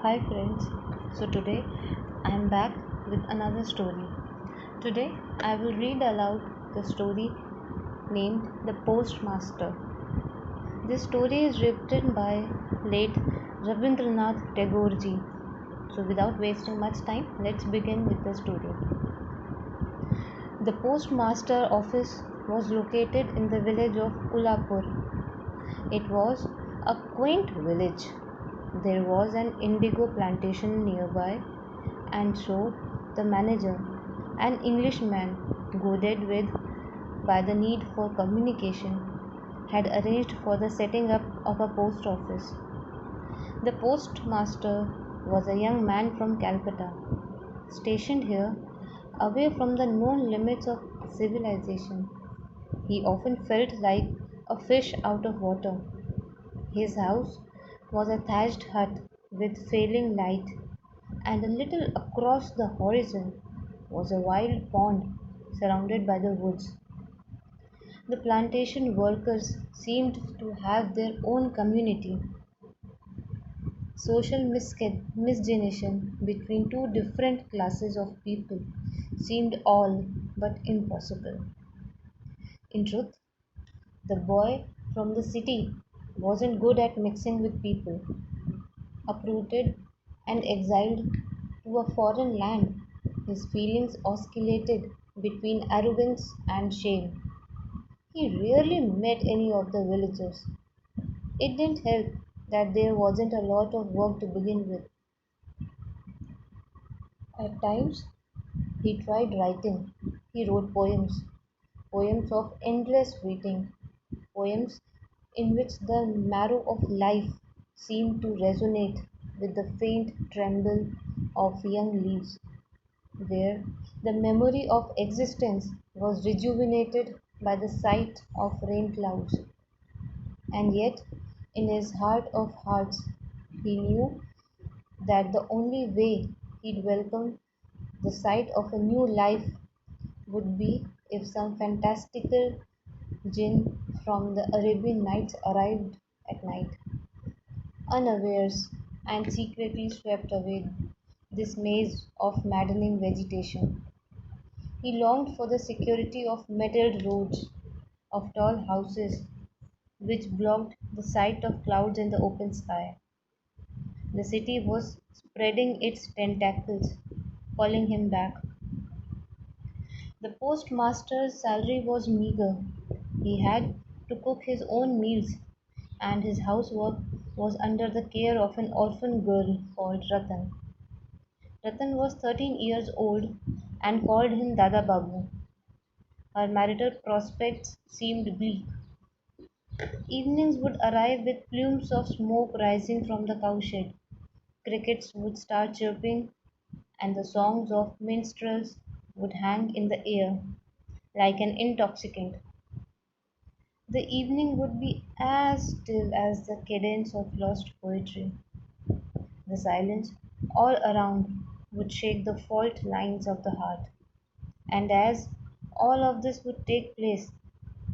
Hi friends, so today I am back with another story. Today I will read aloud the story named The Postmaster. This story is written by late Rabindranath Tagore ji. So without wasting much time, let's begin with the story. The postmaster office was located in the village of Ulapur. It was a quaint village. There was an indigo plantation nearby, and so the manager, an Englishman goaded with by the need for communication, had arranged for the setting up of a post office. The postmaster was a young man from Calcutta, stationed here away from the known limits of civilization. He often felt like a fish out of water. His house was a thatched hut with failing light, and a little across the horizon was a wild pond surrounded by the woods. The plantation workers seemed to have their own community. Social miscegenation between two different classes of people seemed all but impossible. In truth, the boy from the city wasn't good at mixing with people. Uprooted and exiled to a foreign land, his feelings oscillated between arrogance and shame. He rarely met any of the villagers. It didn't help that there wasn't a lot of work to begin with. At times, he tried writing. He wrote poems, poems of endless waiting, poems in which the marrow of life seemed to resonate with the faint tremble of young leaves, where the memory of existence was rejuvenated by the sight of rain clouds. And yet, in his heart of hearts, he knew that the only way he'd welcome the sight of a new life would be if some fantastical jinn from the Arabian Nights arrived at night, unawares, and secretly swept away this maze of maddening vegetation. He longed for the security of metalled roads, of tall houses which blocked the sight of clouds in the open sky. The city was spreading its tentacles, calling him back. The postmaster's salary was meager. He had to cook his own meals, and his housework was under the care of an orphan girl called Ratan. Ratan was 13 years old and called him Dada Babu. Her marital prospects seemed bleak. Evenings would arrive with plumes of smoke rising from the cowshed. Crickets would start chirping, and the songs of minstrels would hang in the air like an intoxicant. The evening would be as still as the cadence of lost poetry. The silence all around would shake the fault lines of the heart. And as all of this would take place,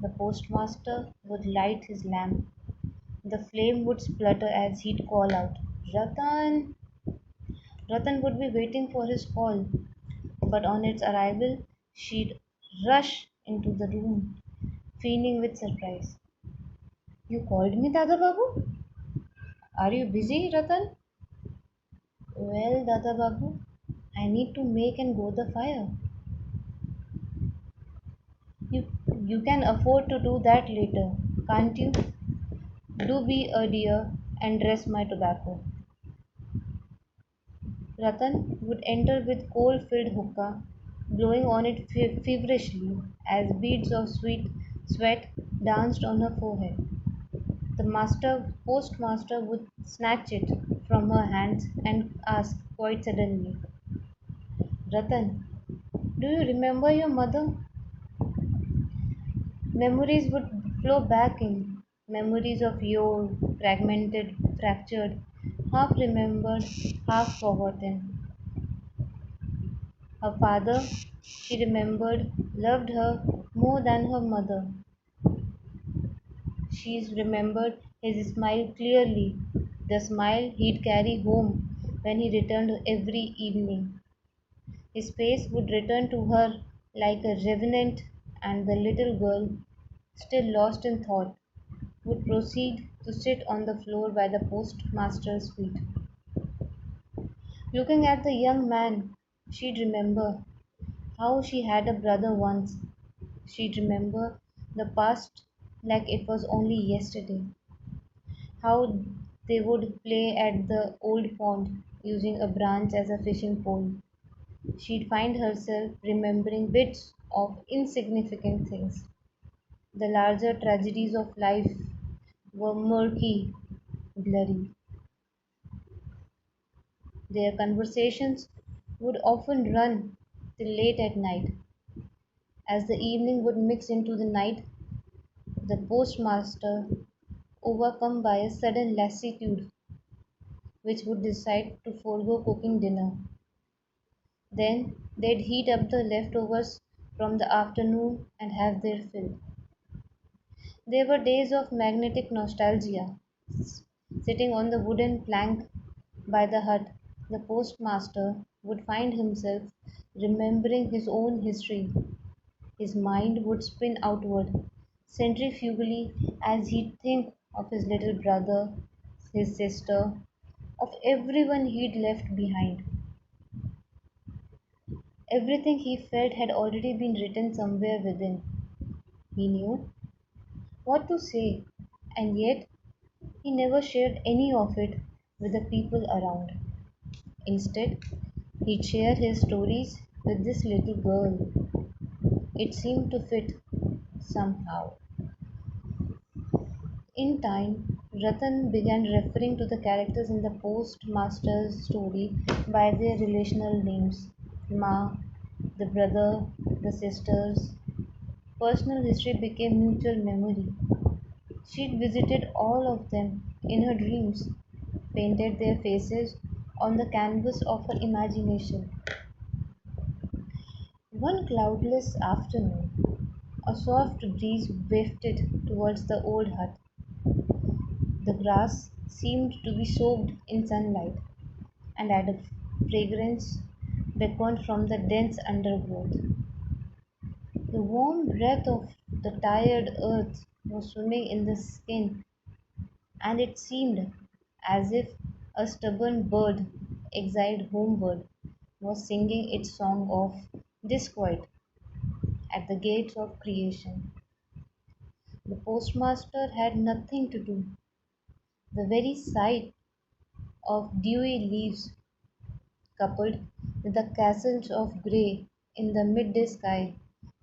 the postmaster would light his lamp. The flame would splutter as he'd call out, Ratan! Ratan would be waiting for his call, but on its arrival, she'd rush into the room, feigning with surprise. You called me, Dada Babu? Are you busy, Ratan? Well, Dada Babu, I need to make and go the fire. You, you can afford to do that later, can't you? Do be a dear and dress my tobacco. Ratan would enter with coal-filled hookah, blowing on it feverishly as beads of sweet sweat danced on her forehead. The postmaster would snatch it from her hands and ask quite suddenly, Ratan, do you remember your mother? Memories would flow back in, memories of yore, fragmented, fractured, half remembered, half forgotten. Her father, she remembered, loved her more than her mother. She remembered his smile clearly, the smile he'd carry home when he returned every evening. His face would return to her like a revenant, and the little girl, still lost in thought, would proceed to sit on the floor by the postmaster's feet. Looking at the young man, she'd remember how she had a brother once. She'd remember the past like it was only yesterday. How they would play at the old pond using a branch as a fishing pole. She'd find herself remembering bits of insignificant things. The larger tragedies of life were murky, blurry. Their conversations would often run till late at night. As the evening would mix into the night, the postmaster, overcome by a sudden lassitude, which would decide to forego cooking dinner. Then they'd heat up the leftovers from the afternoon and have their fill. There were days of magnetic nostalgia. Sitting on the wooden plank by the hut, the postmaster would find himself remembering his own history. His mind would spin outward, centrifugally, as he'd think of his little brother, his sister, of everyone he'd left behind. Everything he felt had already been written somewhere within. He knew what to say, and yet he never shared any of it with the people around. Instead, he'd share his stories with this little girl. It seemed to fit somehow. In time, Ratan began referring to the characters in the postmaster's story by their relational names: Ma, the brother, the sisters. Personal history became mutual memory. She'd visited all of them in her dreams, painted their faces on the canvas of her imagination. One cloudless afternoon, a soft breeze wafted towards the old hut. The grass seemed to be soaked in sunlight, and a fragrance beckoned from the dense undergrowth. The warm breath of the tired earth was swimming in the skin, and it seemed as if a stubborn bird, exiled homeward, was singing its song of disquiet at the gates of creation. The postmaster had nothing to do. The very sight of dewy leaves, coupled with the castles of grey in the midday sky,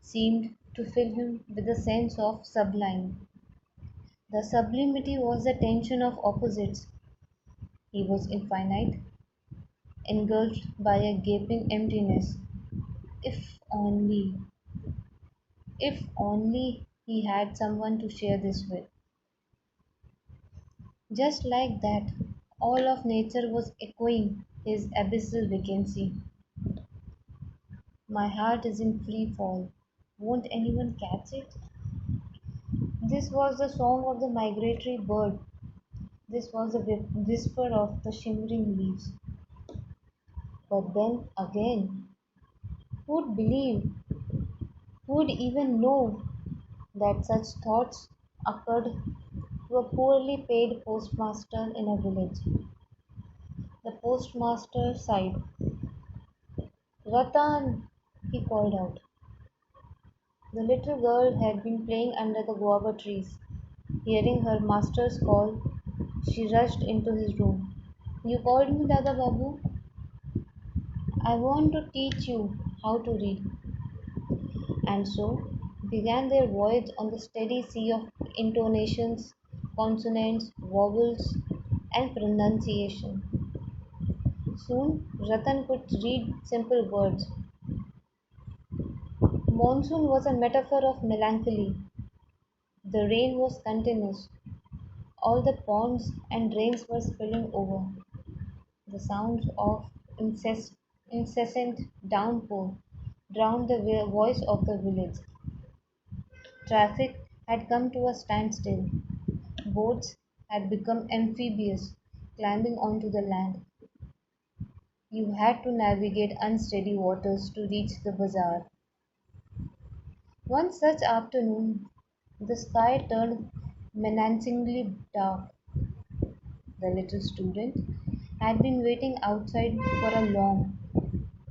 seemed to fill him with a sense of sublime. The sublimity was the tension of opposites. He was infinite, engulfed by a gaping emptiness. If only, if only he had someone to share this with. Just like that, all of nature was echoing his abyssal vacancy. My heart is in free fall. Won't anyone catch it? This was the song of the migratory bird. This was the whisper of the shimmering leaves. But then again, who'd believe, who'd even know that such thoughts occurred to a poorly paid postmaster in a village? The postmaster sighed. Ratan, he called out. The little girl had been playing under the guava trees. Hearing her master's call, she rushed into his room. You called me, Dada Babu? I want to teach you how to read. And so began their voyage on the steady sea of intonations, consonants, vowels, and pronunciation. Soon Ratan could read simple words. Monsoon was a metaphor of melancholy. The rain was continuous. All the ponds and drains were spilling over. The sounds of incessant downpour drowned the voice of the village. Traffic had come to a standstill. Boats had become amphibious, climbing onto the land. You had to navigate unsteady waters to reach the bazaar. One such afternoon, the sky turned menacingly dark. The little student had been waiting outside for a long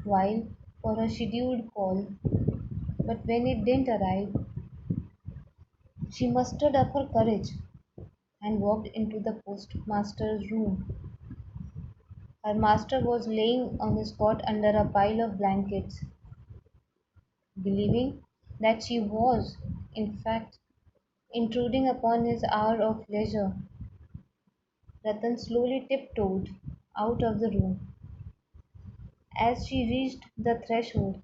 while for her scheduled call, but when it didn't arrive, she mustered up her courage and walked into the postmaster's room. Her master was laying on his cot under a pile of blankets. Believing that she was, in fact, intruding upon his hour of leisure, Ratan slowly tiptoed out of the room. As she reached the threshold,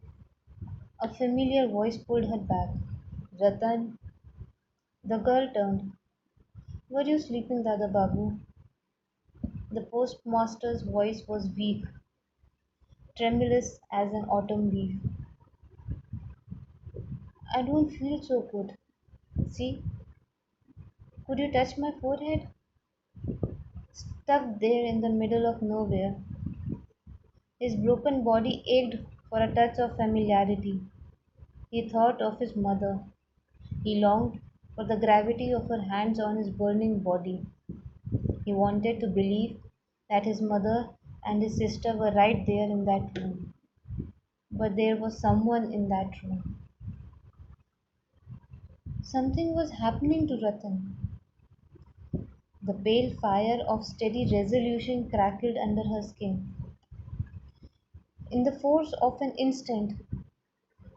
a familiar voice pulled her back. Ratan, the girl turned. Were you sleeping, Dada Babu? The postmaster's voice was weak, tremulous as an autumn leaf. I don't feel so good. See, could you touch my forehead? Stuck there in the middle of nowhere, his broken body ached for a touch of familiarity. He thought of his mother. He longed for the gravity of her hands on his burning body. He wanted to believe that his mother and his sister were right there in that room. But there was someone in that room. Something was happening to Ratan. The pale fire of steady resolution crackled under her skin. In the force of an instant,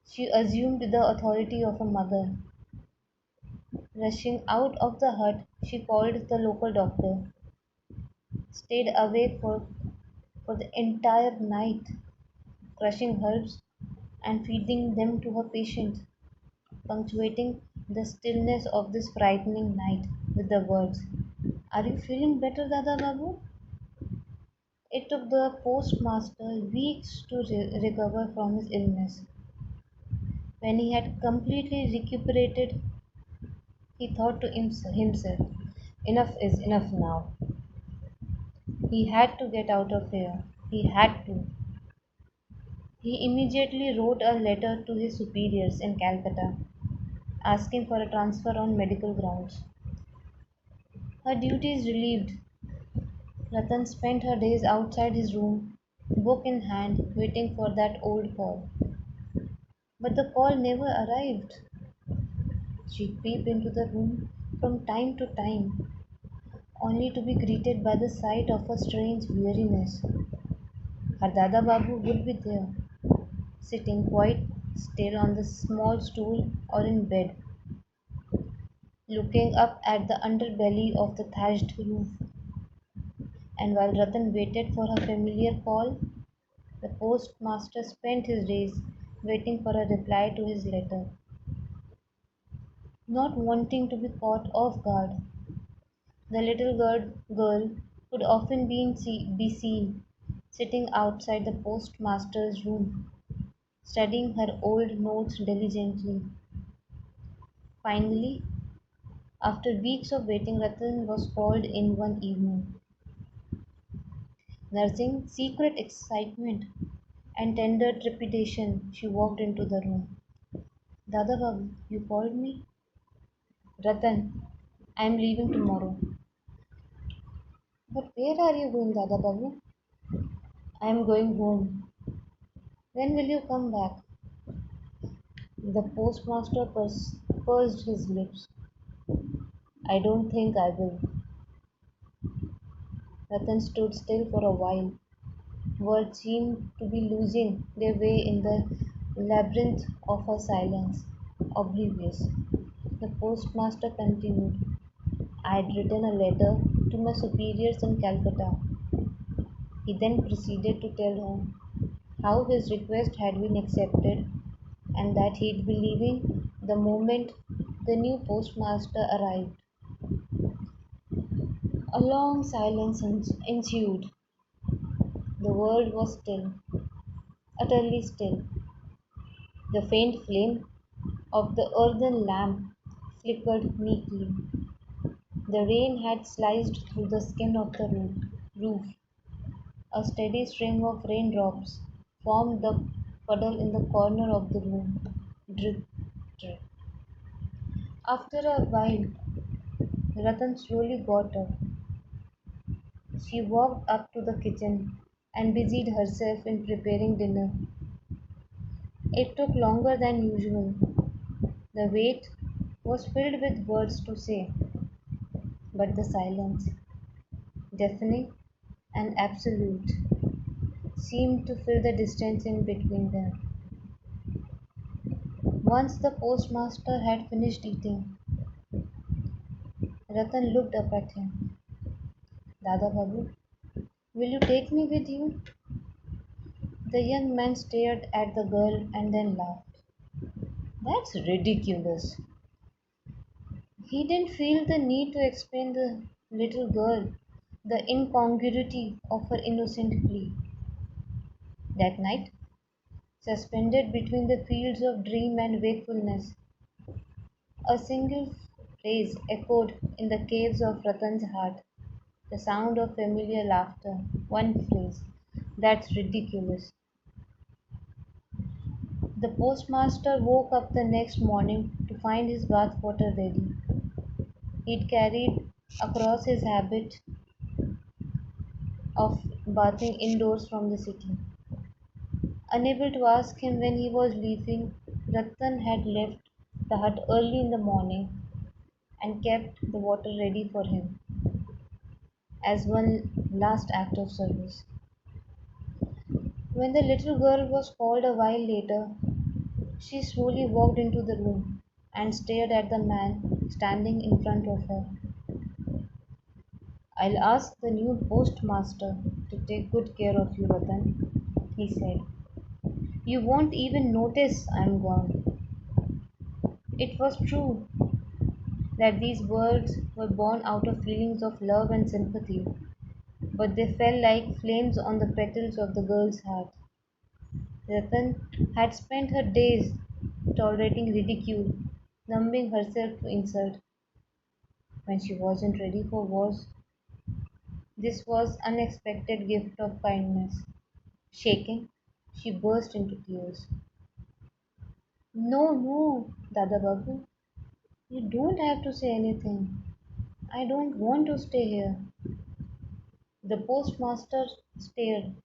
she assumed the authority of a mother. Rushing out of the hut, she called the local doctor, stayed awake for the entire night, crushing herbs and feeding them to her patient, punctuating the stillness of this frightening night with the words, Are you feeling better, Dada Babu? It took the postmaster weeks to recover from his illness. When he had completely recuperated, he thought to himself, enough is enough now. He had to get out of here. He had to. He immediately wrote a letter to his superiors in Calcutta, asking for a transfer on medical grounds. Her duties relieved, Ratan spent her days outside his room, book in hand, waiting for that old call. But the call never arrived. She crept into the room from time to time, only to be greeted by the sight of a strange weariness. Her Dada Babu would be there, sitting quite still on the small stool or in bed, looking up at the underbelly of the thatched roof. And while Ratan waited for her familiar call, the postmaster spent his days waiting for a reply to his letter. Not wanting to be caught off guard, the little girl could often be seen sitting outside the postmaster's room, studying her old notes diligently. Finally, after weeks of waiting, Ratan was called in one evening. Nursing secret excitement and tender trepidation, she walked into the room. Dada Babu, you called me? Ratan, I am leaving tomorrow. But where are you going, Dada Babu? I am going home. When will you come back? The postmaster pursed his lips. I don't think I will. Ratan stood still for a while. Words seemed to be losing their way in the labyrinth of her silence. Oblivious. The postmaster continued. I had written a letter to my superiors in Calcutta. He then proceeded to tell her how his request had been accepted and that he'd be leaving the moment the new postmaster arrived. A long silence ensued. The world was still, utterly still. The faint flame of the earthen lamp flickered meekly. The rain had sliced through the skin of the roof. A steady stream of raindrops formed the puddle in the corner of the room. Drip, drip. After a while, Ratan slowly got up. She walked up to the kitchen and busied herself in preparing dinner. It took longer than usual. The wait was filled with words to say, but the silence, deafening and absolute, seemed to fill the distance in between them. Once the postmaster had finished eating, Ratan looked up at him. Dada Babu, will you take me with you? The young man stared at the girl and then laughed. That's ridiculous. He didn't feel the need to explain the little girl the incongruity of her innocent plea. That night, suspended between the fields of dream and wakefulness, a single phrase echoed in the caves of Ratan's heart, the sound of familiar laughter. One phrase. That's ridiculous. The postmaster woke up the next morning to find his bath water ready. He'd carried across his habit of bathing indoors from the city. Unable to ask him when he was leaving, Ratan had left the hut early in the morning and kept the water ready for him as one last act of service. When the little girl was called a while later, she slowly walked into the room and stared at the man standing in front of her. I'll ask the new postmaster to take good care of you, Ratan, he said. You won't even notice I'm gone. It was true that these words were born out of feelings of love and sympathy, but they fell like flames on the petals of the girl's heart. Ratan had spent her days tolerating ridicule, numbing herself to insult. When she wasn't ready for wars, this was unexpected gift of kindness. Shaking, she burst into tears. No, no, Dada Babu, you don't have to say anything. I don't want to stay here. The postmaster stared,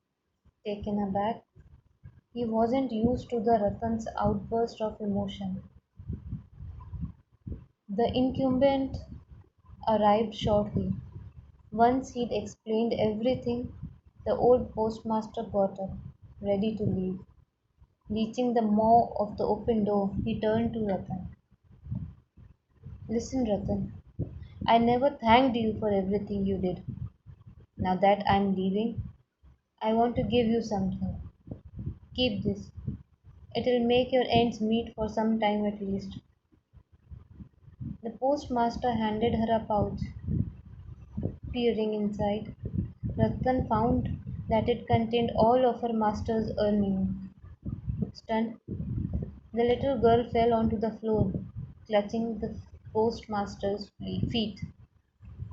taken aback. He wasn't used to the Ratan's outburst of emotion. The incumbent arrived shortly. Once he'd explained everything, the old postmaster got up, ready to leave. Reaching the maw of the open door, he turned to Ratan. Listen, Ratan, I never thanked you for everything you did. Now that I'm leaving, I want to give you something. Keep this. It'll make your ends meet for some time at least. The postmaster handed her a pouch. Peering inside, Ratan found that it contained all of her master's earnings. Stunned, the little girl fell onto the floor, clutching the postmaster's feet.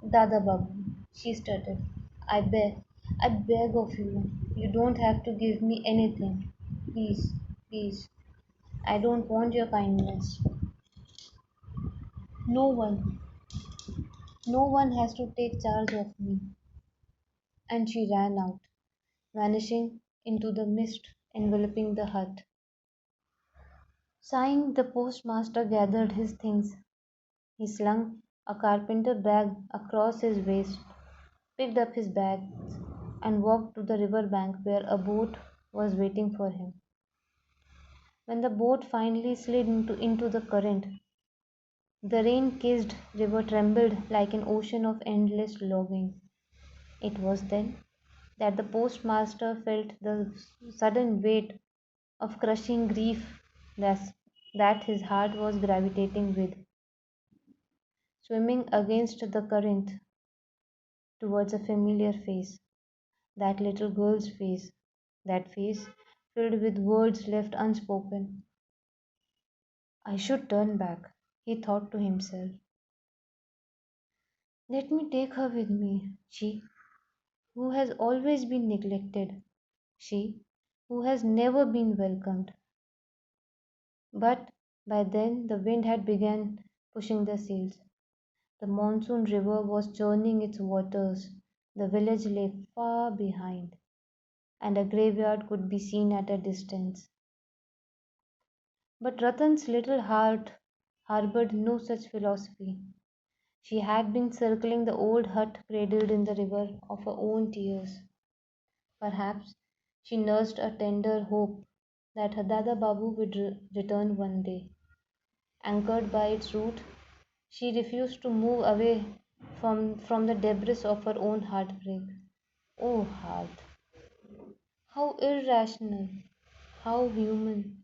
Dada Babu, she stuttered, I beg of you, you don't have to give me anything. Please, please, I don't want your kindness. No one, no one has to take charge of me. And she ran out, vanishing into the mist enveloping the hut. Sighing, the postmaster gathered his things. He slung a carpenter bag across his waist, picked up his bags, and walked to the river bank where a boat was waiting for him. When the boat finally slid into the current, the rain kissed river trembled like an ocean of endless longing. It was then that the postmaster felt the sudden weight of crushing grief that his heart was gravitating with, swimming against the current towards a familiar face, that little girl's face, that face filled with words left unspoken. I should turn back, he thought to himself. Let me take her with me, she. who has always been neglected, she who has never been welcomed. But by then the wind had begun pushing the sails. The monsoon river was churning its waters. The village lay far behind, and a graveyard could be seen at a distance. But Ratan's little heart harbored no such philosophy. She had been circling the old hut cradled in the river of her own tears. Perhaps she nursed a tender hope that her Dada Babu would return one day. Anchored by its root, she refused to move away from the debris of her own heartbreak. Oh, heart, how irrational, how human.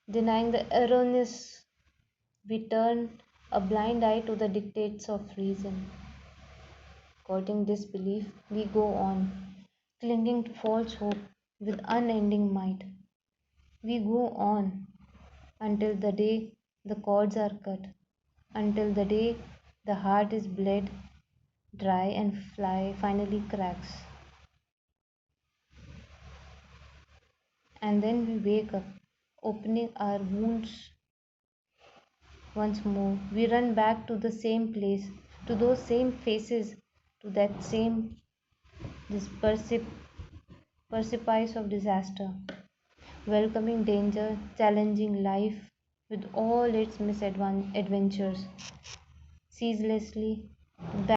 Denying the erroneous, we turn a blind eye to the dictates of reason. Courting disbelief, we go on, clinging to false hope with unending might. We go on until the day the cords are cut, until the day the heart is bled dry and fly finally cracks. And then we wake up, opening our wounds once more. We run back to the same place, to those same faces, to that same this precipice of disaster, welcoming danger, challenging life with all its misadventures, ceaselessly